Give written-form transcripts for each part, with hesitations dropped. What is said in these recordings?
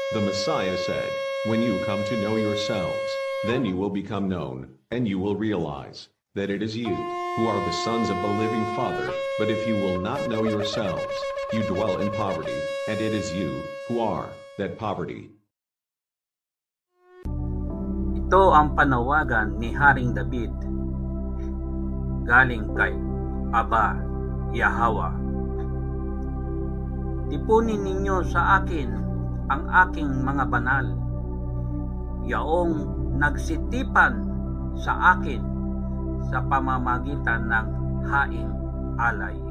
The Messiah said, "When you come to know yourselves, then you will become known, and you will realize that it is you who are the sons of the living Father. But if you will not know yourselves, you dwell in poverty, and it is you who are that poverty." Ito ang panawagan ni Haring David galing kay Aba Yahweh. Tipunin ninyo sa akin ang aking mga banal, yaong nagsitipan sa akin sa pamamagitan ng haing alay.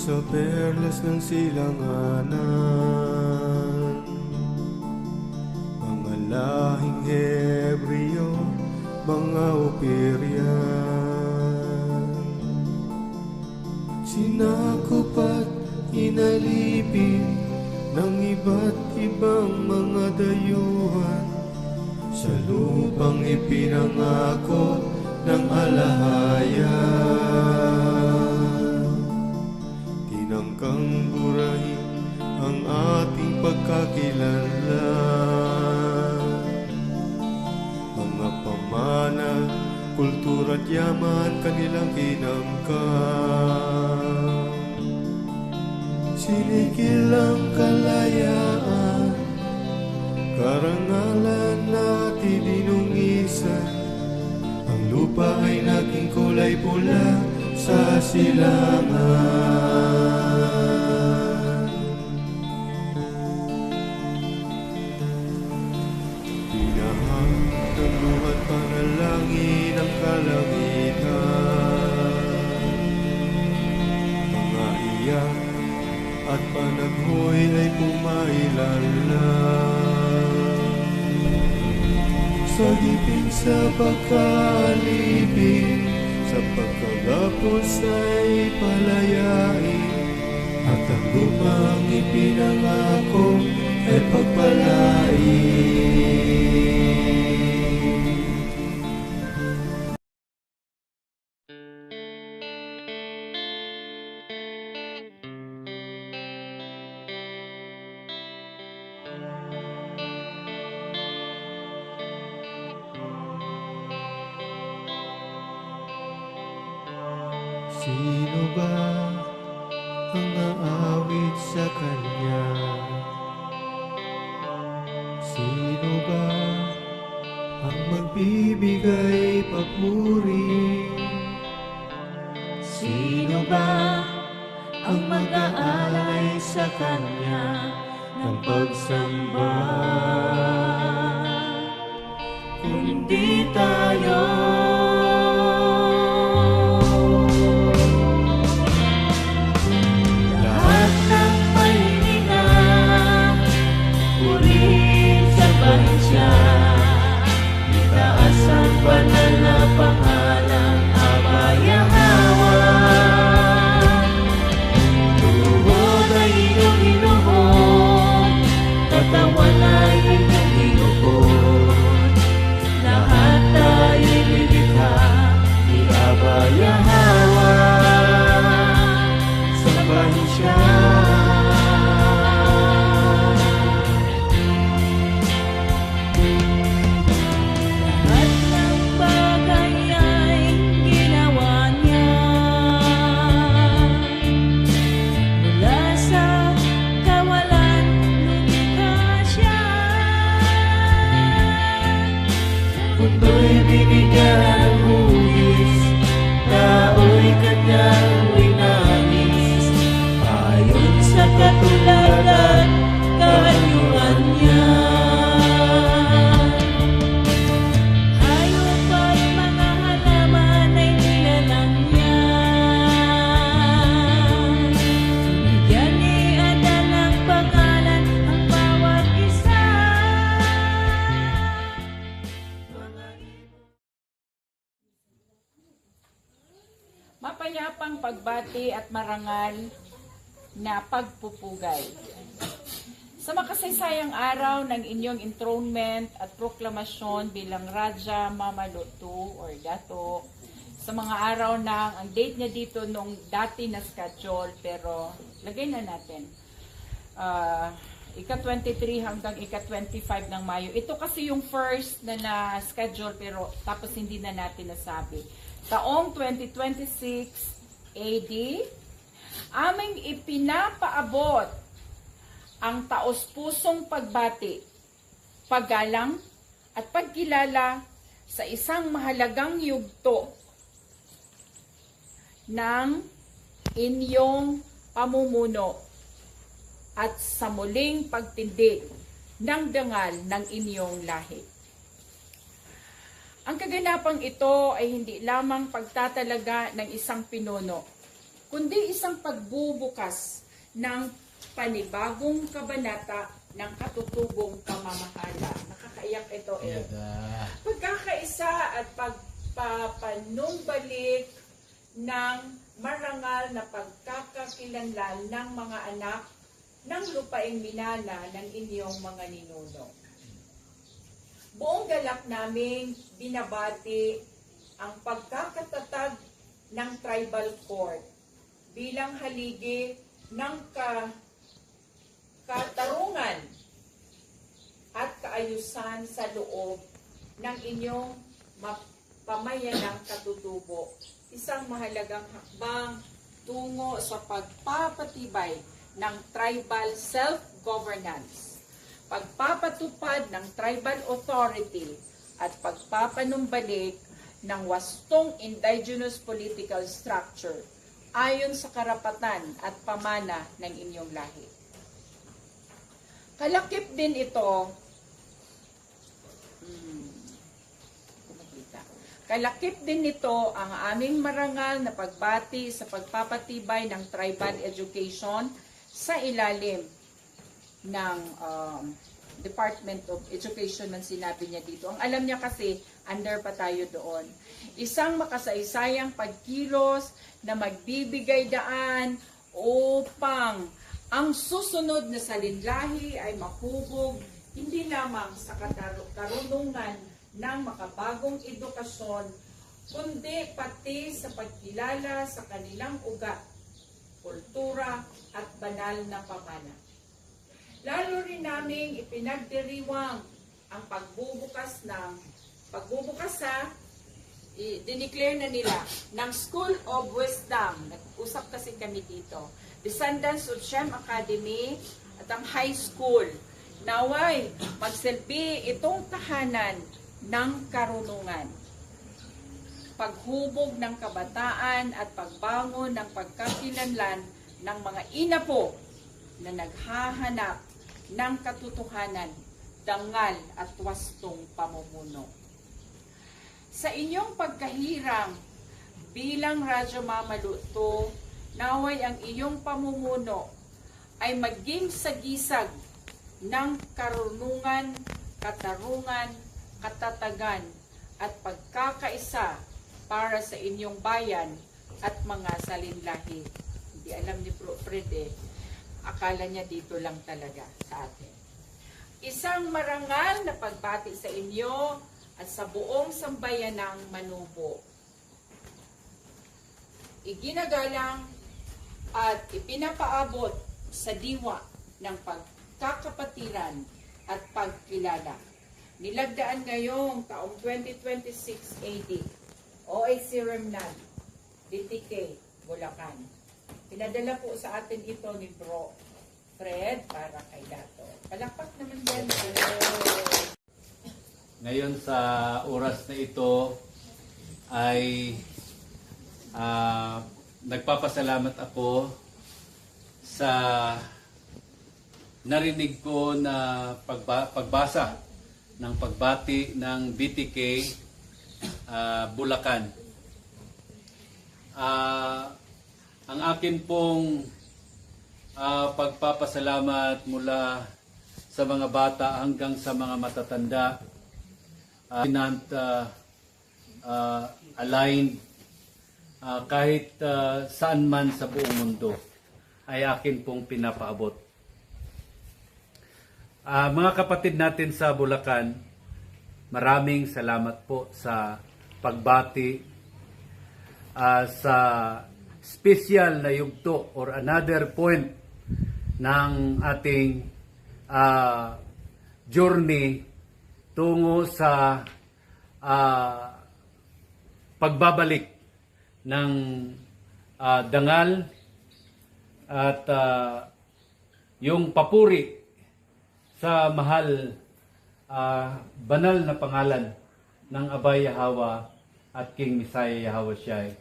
sa perlas ng silanganan, mga lahing Hebreo, mga Operian, sinakop at inalipin ng iba't ibang mga dayuhan sa lupang ipinangako ng alahayan. Tinangkang burahin ang ating pagkakilanlan, mga pamana, kultura at yaman kanilang kinamkam. Sinigil ang kalayaan, karangalan natin dinungisan. Ang lupa ay naging kulay pula sa silangan. Pinahang ng luhat panalangin ang kalangitan, mga iyak at panaghoy ay pumailalang. Sa hiping sa pagkalibing, sa pagkagapos ay palayain, at ang lupang ipinangako ay pagpalain. Sino ba ang aawit sa Kanya? Sino ba ang magbibigay papuri? Sino ba ang mag-aalay sa Kanya ng pagsamba? Kundi tayo. Lahat ng may hininga, purihin sambahin Siya. Itaas ang banal na pangalan, Aba Yahweh. Tuhod ay iyong inuhod, katawan ay inyong inupod. Lahat tayo'y nilikha ni Aba Yahweh. Sambahin Siya. Lahat ng bagay ay ginawa Niya. Mula sa kawalan, lumikha Siya. Mundo'y binigyan ng hugis, tao'y Kanyang winangis, ayon sa katulad at kaanyuan Niya. Hayop at mga halaman ay nilalang Niya. Binigyan ni Adan ng pangalan ang bawat isa. Mapayapang pagbati at marangal na pagpupugay. Sa makasaysayang araw ng inyong enthronement at proklamasyon bilang Raja Mamalutu or Dato, sa mga araw na ang date niya dito nung dati na schedule, pero lagay na natin. Ika-23 hanggang ika-25 ng Mayo. Ito kasi yung first na na-schedule pero tapos hindi na natin nasabi. Taong 2026 AD, aming ipinapaabot ang taos-pusong pagbati, paggalang at pagkilala sa isang mahalagang yugto ng inyong pamumuno at sa muling pagtindig ng dangal ng inyong lahi. Ang kaganapang ito ay hindi lamang pagtatalaga ng isang pinuno, kundi isang pagbubukas ng panibagong kabanata ng katutubong pamamahala. Nakakaiyak ito eh. Pagkakaisa at pagpapanumbalik ng marangal na pagkakakilanlan ng mga anak ng lupaing minana ng inyong mga ninuno. Buong galak naming binabati ang pagkakatatag ng tribal court bilang haligi ng katarungan at kaayusan sa loob ng inyong pamayanang katutubo. Isang mahalagang hakbang tungo sa pagpapatibay ng tribal self-governance, pagpapatupad ng tribal authority at pagpapanumbalik ng wastong indigenous political structure ayon sa karapatan at pamana ng inyong lahi. Kalakip din ito, kalakip din nito ang aming marangal na pagbati sa pagpapatibay ng tribal education sa ilalim ng Department of Education ng sinabi niya dito. Ang alam niya kasi, under pa tayo doon. Isang makasaysayang pagkilos na magbibigay daan upang ang susunod na salinlahi ay mahubog hindi lamang sa karunungan ng makabagong edukasyon, kundi pati sa pagkilala sa kanilang ugat, kultura at banal na pamana. Lalo rin naming ipinagdiriwang ang pagbubukas dineclare na nila ng School of Wisdom. Nag-usap kasi kami dito. Descendants of Shem Academy at ang high school. Naway, magsilbi itong tahanan ng karunungan. Paghubog ng kabataan at pagbangon ng pagkakilanlan ng mga inapo na naghahanap ng katotohanan, dangal at wastong pamumuno. Sa inyong pagkahirang bilang Radyo Mama Lutto, naway ang iyong pamumuno ay maging sagisag ng karunungan, katarungan, katatagan at pagkakaisa para sa inyong bayan at mga salinlahi. Hindi alam ni Fred akala niya dito lang talaga sa atin. Isang marangal na pagbati sa inyo at sa buong sambayanang Manubo. Iginagalang at ipinapaabot sa diwa ng pagkakapatiran at pagkilala. Nilagdaan ngayong taong 2026 AD, OAC Remnant, DTK, Bulacan. Pinadala po sa atin ito ni Bro Fred para kay Dato. Palakpak naman din. Ngayon sa oras na ito ay nagpapasalamat ako sa narinig ko na pagbasa ng pagbati ng BTK Bulacan. Ang akin pong pagpapasalamat mula sa mga bata hanggang sa mga matatanda, aligned kahit saan man sa buong mundo ay akin pong pinapaabot. Mga kapatid natin sa Bulacan, maraming salamat po sa pagbati sa special na yugto or another point ng ating journey tungo sa pagbabalik ng dangal at yung papuri sa mahal banal na pangalan ng Abay Yahweh at King Messiah Yahweh Shai.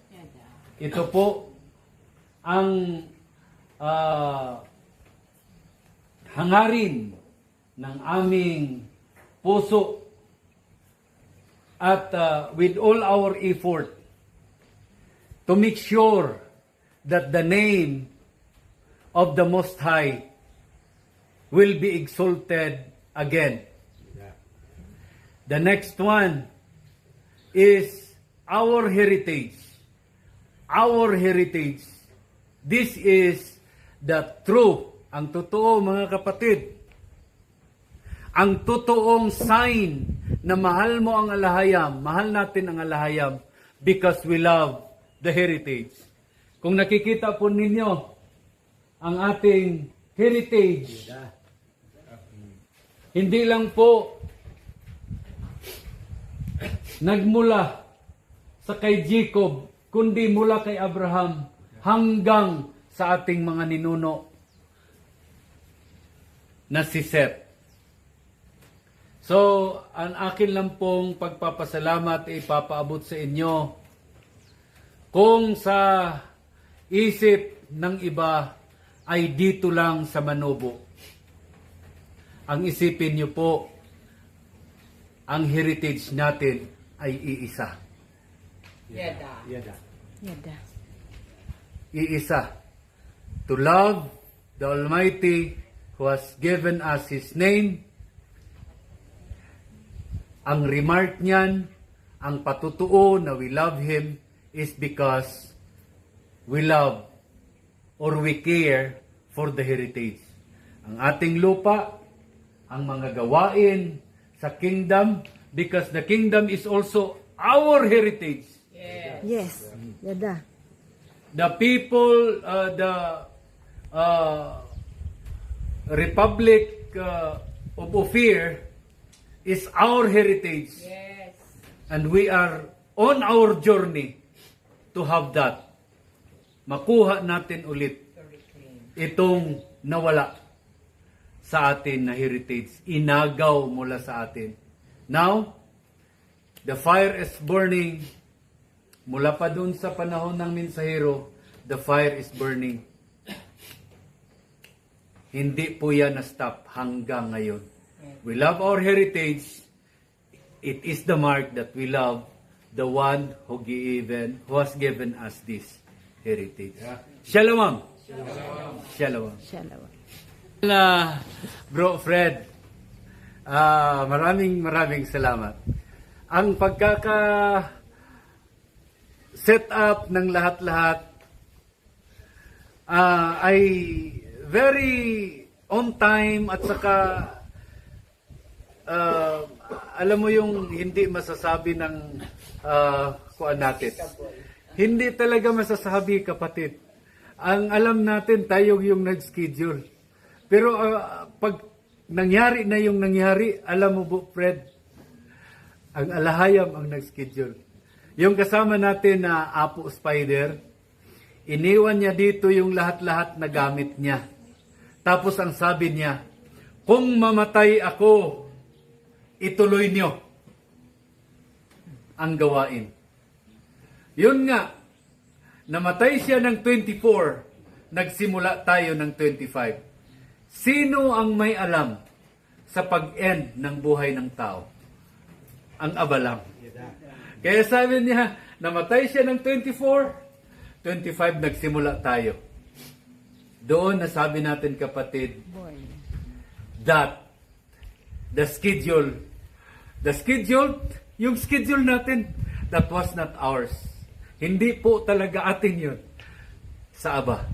Ito po ang hangarin ng aming puso at with all our effort to make sure that the name of the Most High will be exalted again. The next one is our heritage. Our heritage. This is the true, ang totoo mga kapatid, ang totoong sign na mahal mo ang alahayam, mahal natin ang alahayam because we love the heritage. Kung nakikita po ninyo ang ating heritage, hindi lang po nagmula sa kay Jacob, kundi mula kay Abraham hanggang sa ating mga ninuno na si Seth. So, ang akin lang pong pagpapasalamat ay ipapaabot sa inyo. Kung sa isip ng iba ay dito lang sa Manobo, ang isipin niyo po, ang heritage natin ay iisa. Yada. Iisa. To love the Almighty who has given us His name. Ang remark niyan, ang patutuo na we love Him is because we love or we care for the heritage. Ang ating lupa, ang mga gawain sa kingdom, because the kingdom is also our heritage. Yes. Yada. The people, the Republic of Ophir is our heritage. Yes. And we are on our journey to have that. Makuha natin ulit itong nawala sa atin na heritage. Inagaw mula sa atin. Now, the fire is burning. Mula pa dun sa panahon ng mensahero, the fire is burning. Hindi po yan na-stop hanggang ngayon. We love our heritage. It is the mark that we love the one who has given us this heritage. Shalom. Shalom. Shalom. Bro Fred, maraming salamat. Ang set up ng lahat-lahat ay very on time at saka alam mo yung hindi masasabi ng kuan natin. Hindi talaga masasabi, kapatid. Ang alam natin, tayo yung nag-schedule. Pero pag nangyari na yung nangyari, alam mo po, Fred, ang alahayam ang nag-schedule. Yung kasama natin na Apo Spider, iniwan niya dito yung lahat-lahat na gamit niya. Tapos ang sabi niya, kung mamatay ako, ituloy niyo ang gawain. Yun nga, namatay siya ng 24, nagsimula tayo ng 25. Sino ang may alam sa pag-end ng buhay ng tao? Ang abalang. Kaya sabi niya, namatay siya ng 24, 25 nagsimula tayo. Doon nasabi natin, kapatid, that the schedule, yung schedule natin, that was not ours. Hindi po talaga atin yun sa Aba.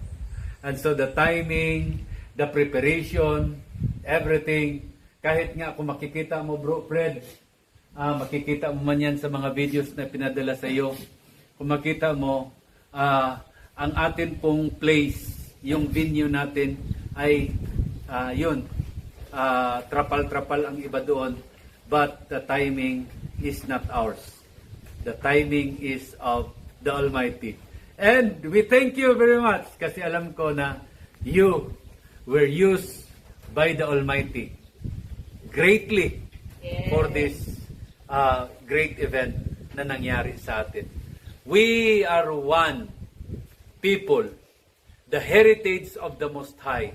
And so the timing, the preparation, everything, kahit nga kung makikita mo, Bro Fred, makikita mo man yan sa mga videos na pinadala sa iyo, kung makita mo, ang atin pong place, yung venue natin ay yun, trapal-trapal ang iba doon, but the timing is not ours. The timing is of the Almighty. And we thank you very much kasi alam ko na you were used by the Almighty greatly for this great event na nangyari sa atin. We are one people, the heritage of the Most High,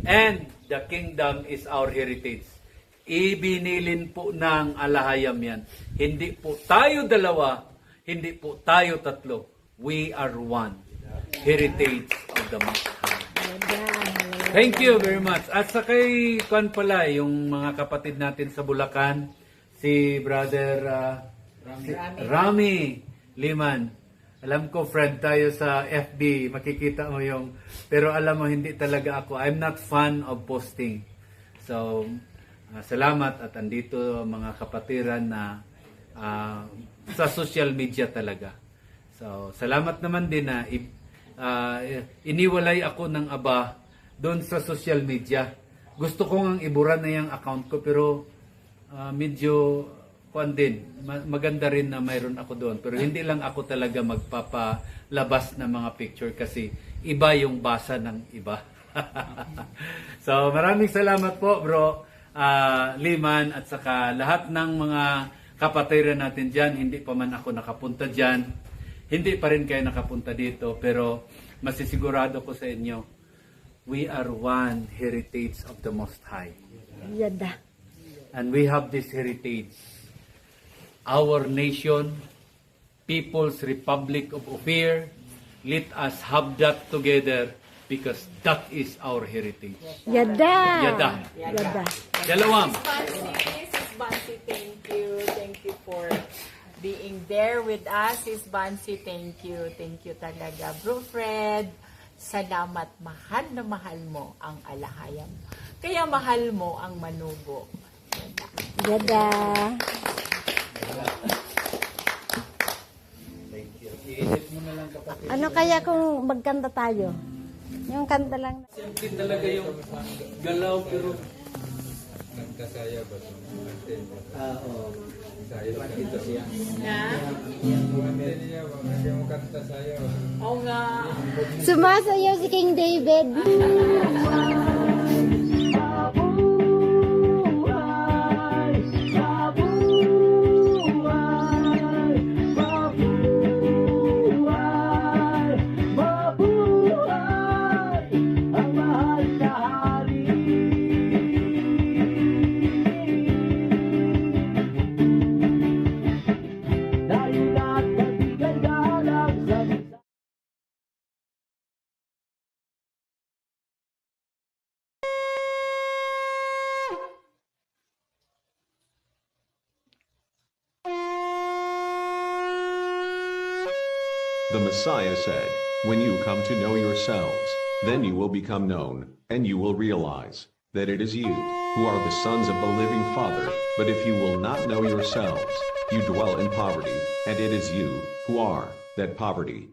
and the kingdom is our heritage. Ibinilin po ng alahayam yan. Hindi po tayo dalawa, hindi po tayo tatlo. We are one. heritage of the Most High. Thank you very much. At sa kay Kwan pala, yung mga kapatid natin sa Bulacan, si Brother Rami Liman. Alam ko, friend tayo sa FB, makikita mo yung, pero alam mo, hindi talaga ako. I'm not fan of posting. So, salamat at andito mga kapatiran na sa social media talaga. So, salamat naman din na iniwalay ako ng aba doon sa social media. Gusto ko ngang ibura na yung account ko pero medyo kuan din. Maganda rin na mayroon ako doon. Pero hindi lang ako talaga magpapalabas ng mga picture kasi iba yung basa ng iba. So maraming salamat po bro Liman at saka lahat ng mga kapatiran natin dyan. Hindi pa man ako nakapunta dyan. Hindi pa rin kayo nakapunta dito. Pero masisigurado ko sa inyo, we are one heritage of the Most High. Yada. And we have this heritage. Our nation, People's Republic of Ophir, let us have that together because that is our heritage. Yada. Yada. Yada. Shalom. Sis Bansi, thank you. Thank you for being there with us. Sis Bansi, thank you. Thank you talaga. Bro Fred, salamat. Mahal na mahal mo ang alahayam. Kaya mahal mo ang manubo. Yada. Ano kaya kung magkanta tayo? Yung kanta lang. Simple talaga yung galaw pero Oo nga. Sumasayaw si King David. The Messiah said, "When you come to know yourselves, then you will become known, and you will realize that it is you who are the sons of the living Father. But if you will not know yourselves, you dwell in poverty, and it is you who are that poverty."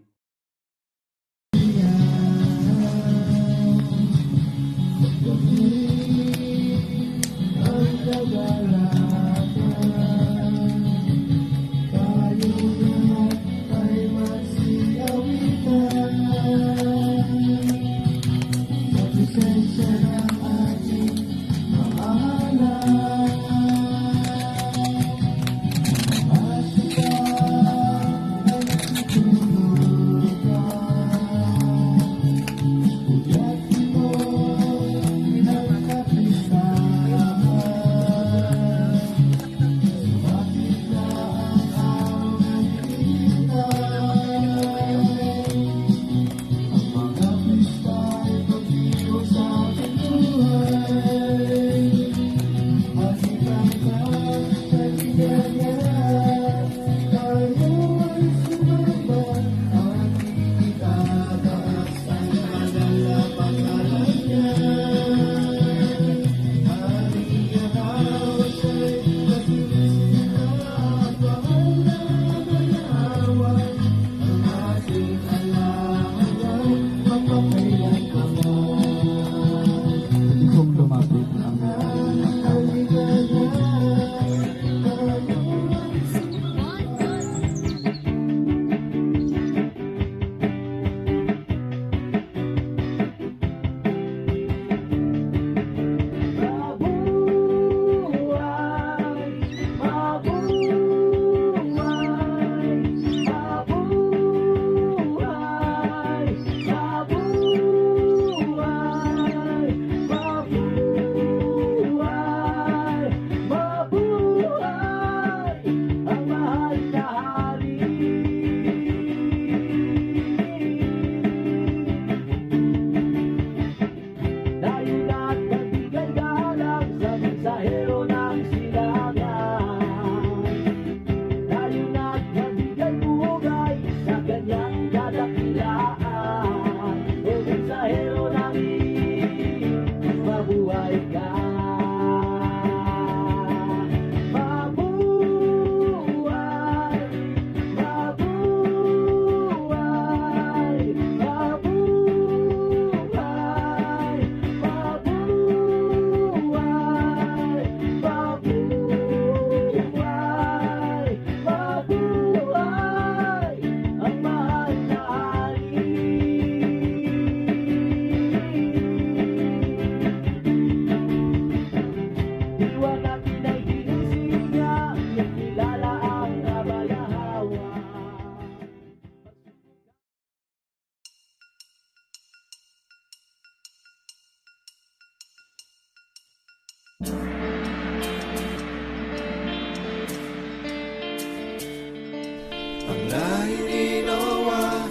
Ang lahi ni Noah,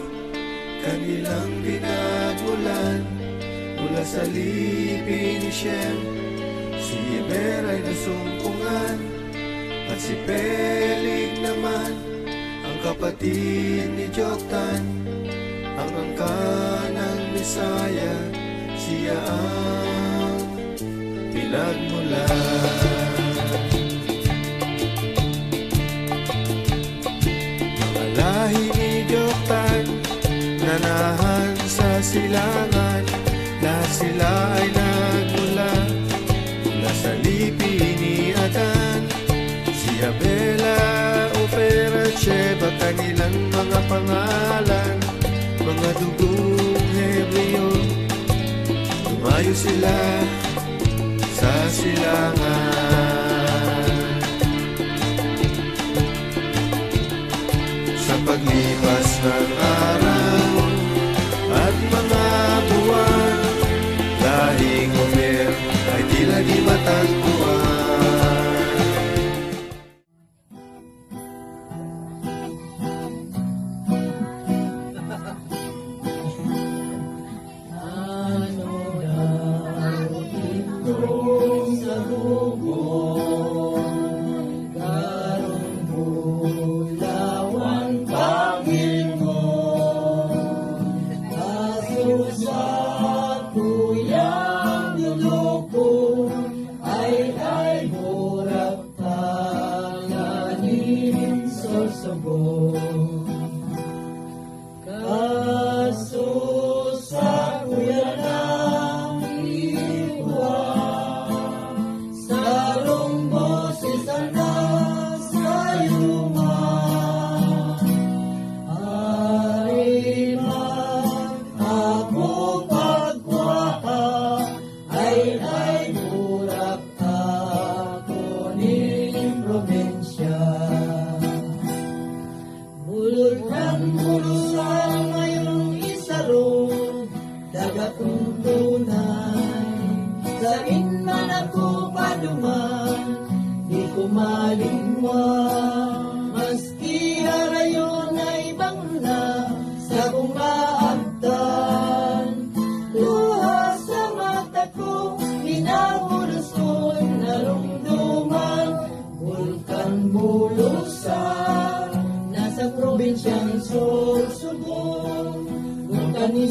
kanilang pinagmulan. Mula sa lipi ni Shem, si Eber ay nasumpungan. At si Peleg naman, ang kapatid ni Joktan, ang angkan ng Misaya, siya ang pinagmulan. Mga lahi ni Joktan, nanahan sa silangan, lahat sila ay nagmula mula sa lipi ni Adan. Si Abela, Ofer at Sheba, kanilang mga pangalan, mga dugong Hebreo. Tumayo sila sa silangan. Sa paglipas ng araw at mga buwan, lahing Ofer ay tila di matagpuan.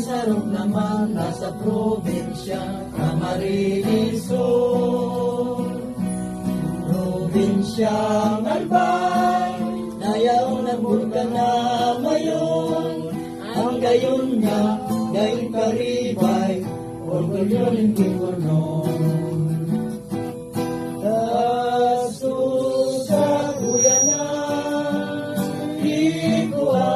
Sarong naman nasa probinsya Camarines Sur. Probinsyang Albay, nayaw ng bulkan na mayon. Ang gayon nga, gayon karibay, orgulyo ng Pinoy. Kaso sa kuyanan, ikuan,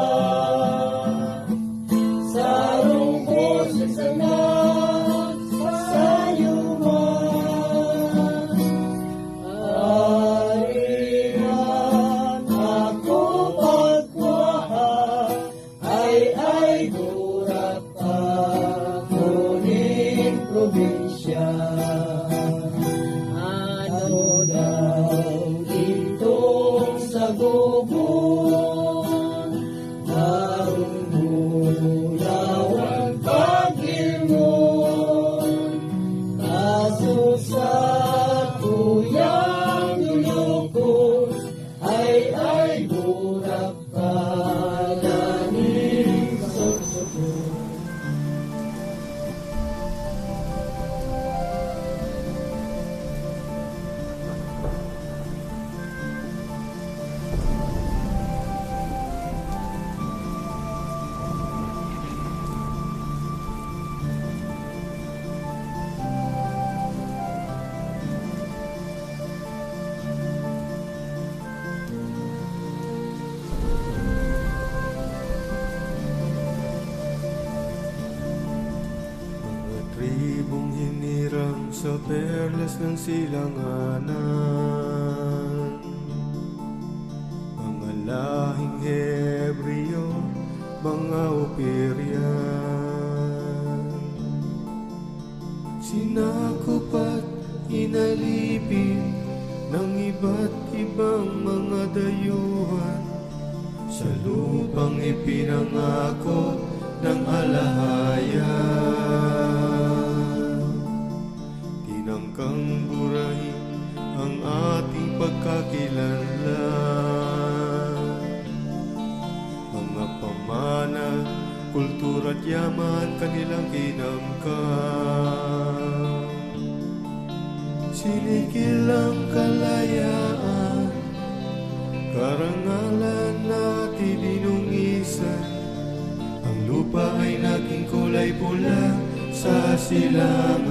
Tribong hinirang sa perlas ng silanganan, mga lahing Hebreo, mga Operian. Sinakop at inalipin ng iba't ibang mga dayuhan, sa lupang ipinangako ng alahaya. Tinangkang burahin ang ating pagkakilanlan, mga pamana, kultura at yaman kanilang kinamkam. Sinigil ang kalayaan, karangalan natin dinungisan. Ang lupa ay naging kulay pula sa silangan.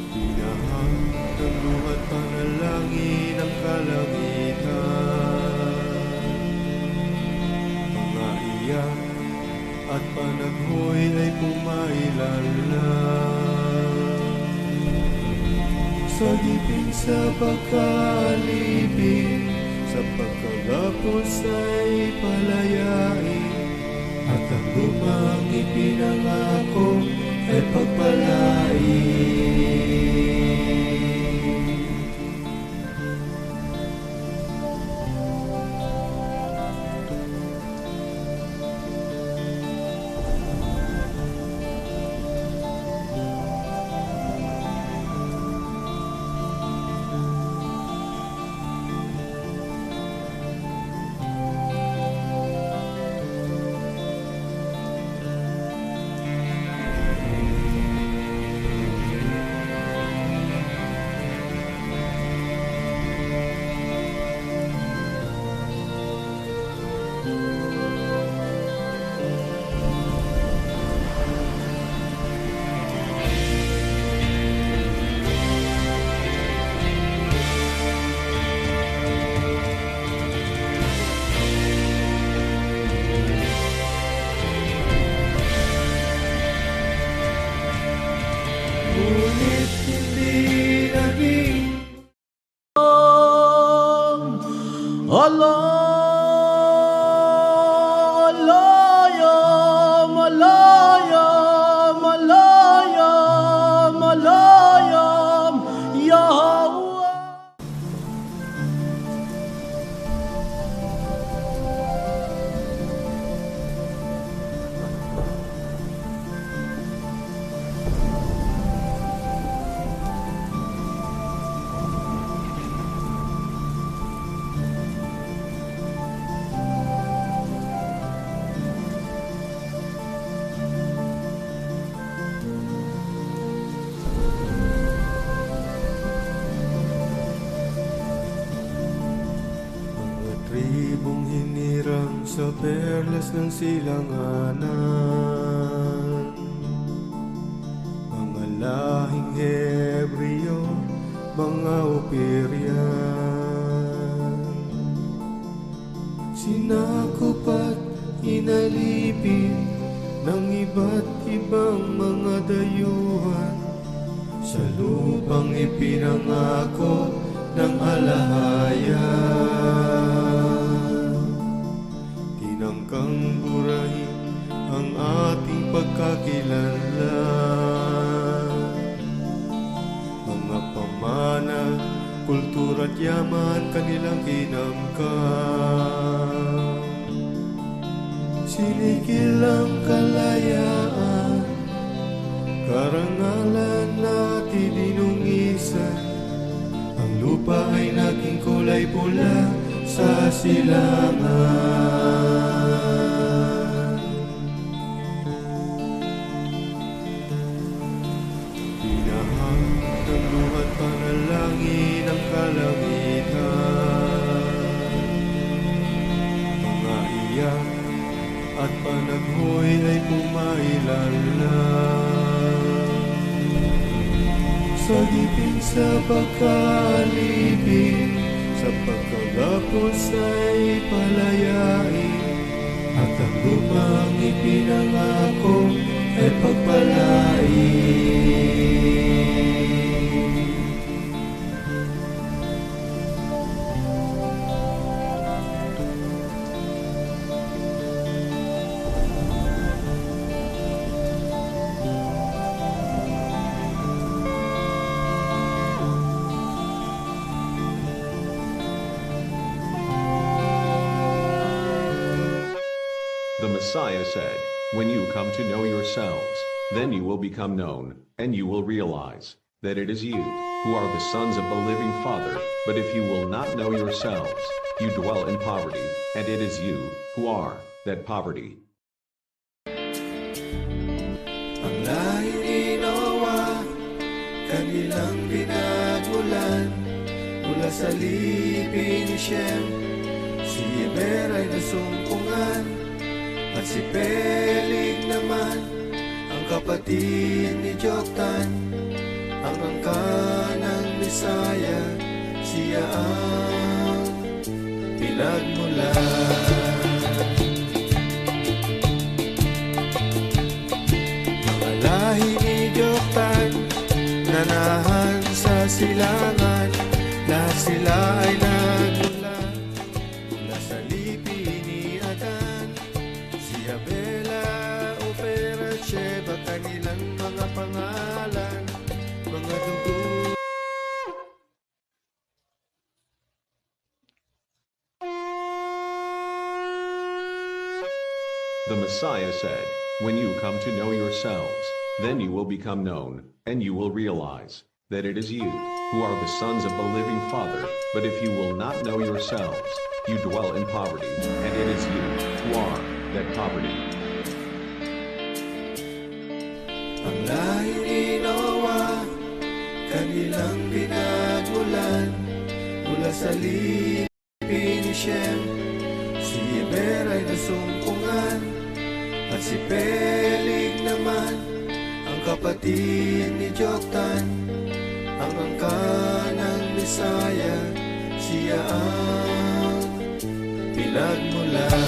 Pinahang ng luhat panalangin ang kalangitan, mga iyak at panaghoy ay pumailan lang. Sa gipin sa pagkalibing, sa pagkagapos ay palayain, at ang lupang ipinangako ay pagpalain. Ngunit hindi naging malaya, malaya, malaya, malaya, Yahweh. Mga tribong hinirang sa perlas ng silanganan, mga lahing Hebreo, mga Operian, sinakop at inalipin ng iba't ibang mga dayuhan, sa lupang ipinangako ng alahaya. Tinangkang burahin ang ating pagkakilanlan, mga pamana, kultura at yaman kanilang kinamkam. Sinigil ang kalayaan, karangalan natin dinungisan. Ang lupa ay naging kulay pula sa silangan. Pinahang ng luhat panalangin ang kalangitan, mga iyak at panaghoy ay pumailan lang. Sa gipin sa pagkalibing, sa pagkagapos ay palayain, at ang lupang ipinangako ay pagpalain. Messiah said, "When you come to know yourselves, then you will become known, and you will realize that it is you who are the sons of the living Father. But if you will not know yourselves, you dwell in poverty, and it is you who are that poverty." Ang lahi ni Noah, kanilang pinagmulan, mula sa lipi ni Shem, si Eber ay nasumpungan, at si Peleg naman, ang kapatid ni Joktan, ang angkan ng Bisaya, siya ang pinagmulan. Lahi ni Joktan, nanahan sa silangan, lahat sila ay nagmula mula sa lipi ni Adan. Si Abela, Ofer at Sheba, kanilang mga pangalan, mga dugo. The Messiah said, "When you come to know yourselves, then you will become known, and you will realize that it is you who are the sons of the living Father. But if you will not know yourselves, you dwell in poverty, and it is you who are that poverty." Ang lahi ni Noah, kanilang pinagmulan, mula sa lipi ni Shem, si Eber ay nasumpungan, at si Peleg naman, ang kapatid ni Joktan, ang angkan ng Bisaya, siya ang pinagmulan.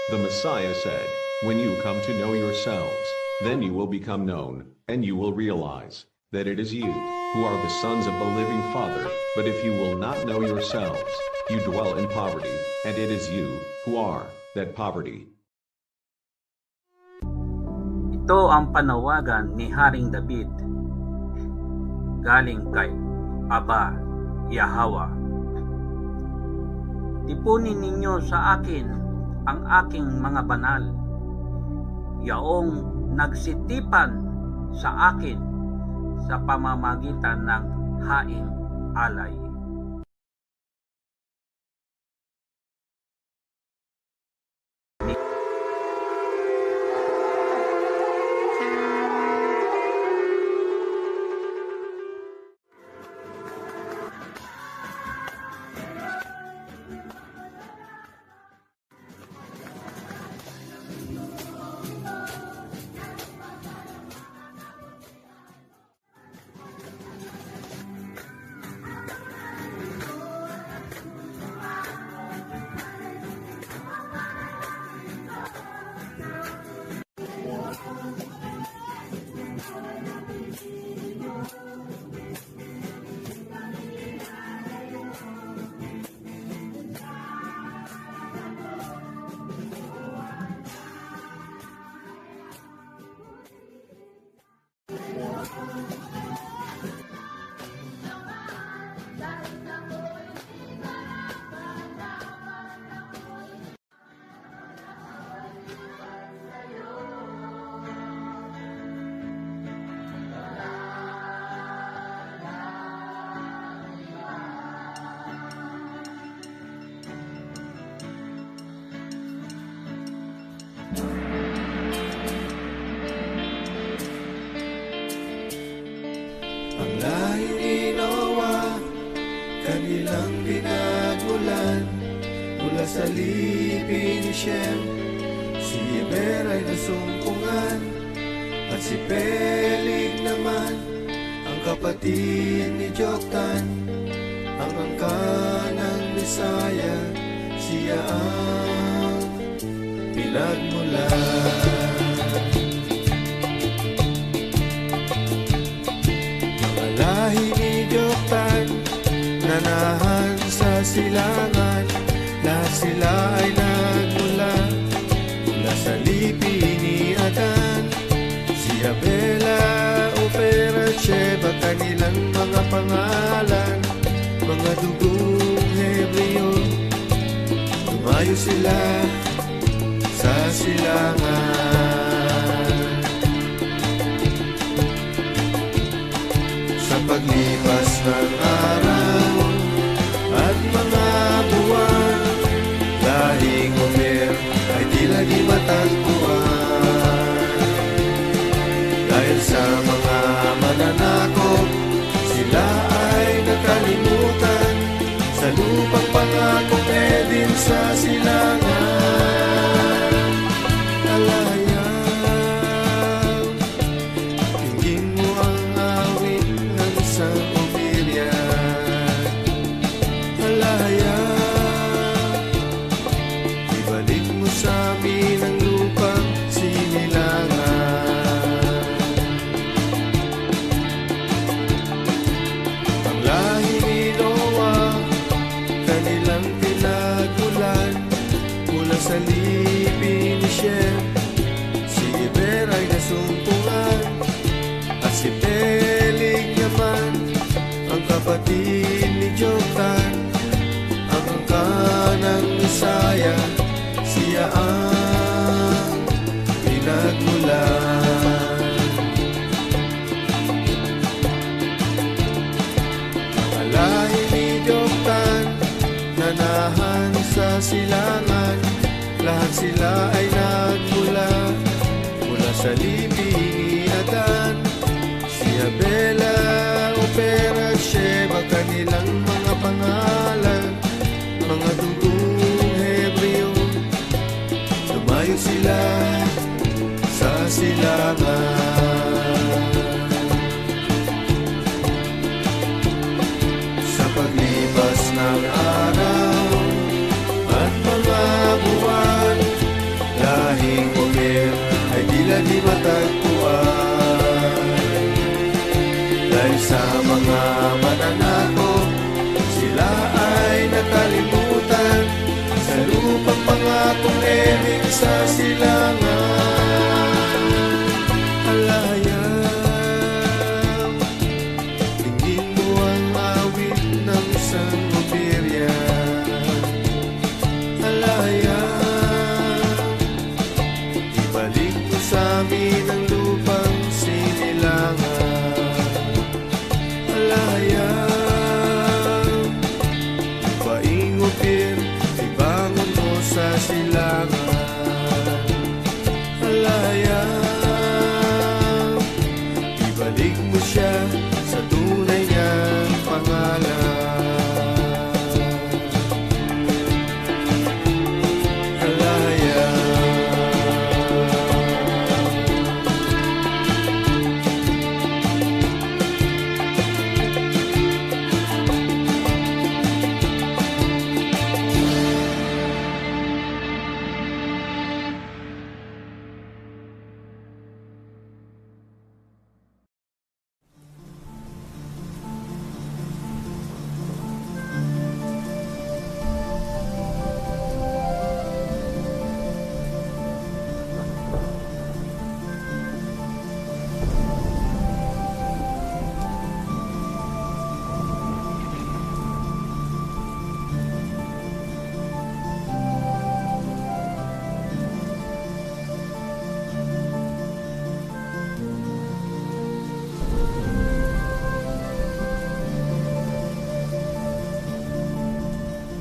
The Messiah said, "When you come to know yourselves, then you will become known, and you will realize that it is you who are the sons of the living Father. But if you will not know yourselves, you dwell in poverty, and it is you who are that poverty." Ito ang panawagan ni Haring David galing kay Aba Yahweh. Tipunin ninyo sa akin ang aking mga banal, yaong nagsitipan sa akin sa pamamagitan ng haing alay. Ang lahi ni Noah, kanilang pinagmulan, mula sa lipi ni Shem, si Eber ay nasumpungan, at si Peleg naman, ang kapatid ni Joktan, ang angkan ng Bisaya, siya ang pinagmulan. Lahi ni Joktan, nanahan sa silangan, lahat sila ay nagmula mula sa lipi ni Adan. Si Sheba, kanilang mga pangalan, mga dugong Hebreo. Tumayo sila sa silangan. Sa paglipas ng araw at mga buwan, lahing Omer ay di lagi matagpuan. Dahil sa mga mananakop, sila ay nakalimutan. Sa lupang pangakong Eden sa silangan. Alayang, tingin mo ang awit ng isang Opirian. Alayang, ibalik mo sa amin ang lupang sinilangan. Ang lahi ni Noah, kanilang pinagmulan mula sa lipi ni Shem. Si Eber ay nasumpungan, at si Peleg naman ang kapatid ni Joktan. Ang angka ng Isaya, siya ang pinagmulan. Ang lahi ni Joktan, nanahan sa silangan, lahat sila ay nagmula mula sa lipi ni Adan. Si Abela, Oper at Sheba, kanilang mga pangalan, mga dugong Hebreo. Tumayo sila sa silangan. Sa paglipas ng araw at mga buwan, lahing Omer ay di lagi matagpuan. Dahil sa mga mananakop, sila ay nakalimutan. Sa lupang pangakong Eden sa silangan. Alayang, tingin mo ang awit ng isang Opirian. Alayang, ibalik mo sa amin ang lupang sinilangan. Alayang, lupaing Opir, ibangon mo sa silangan. Alayang, ibalik mo siya sa tunay niyang pangalan. Alayang,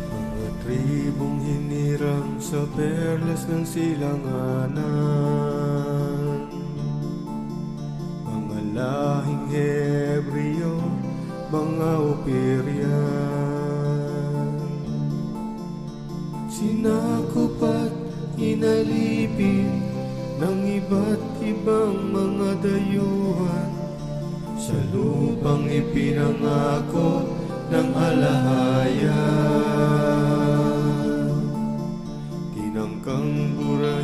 mga tribong hinirang sa perlas ng silanganan, mga lahing Hebreo, mga Opirian. Sinakop at inalipin ng iba't ibang mga dayuhan sa lupang ipinangako ng alahayan. Tinangkang buray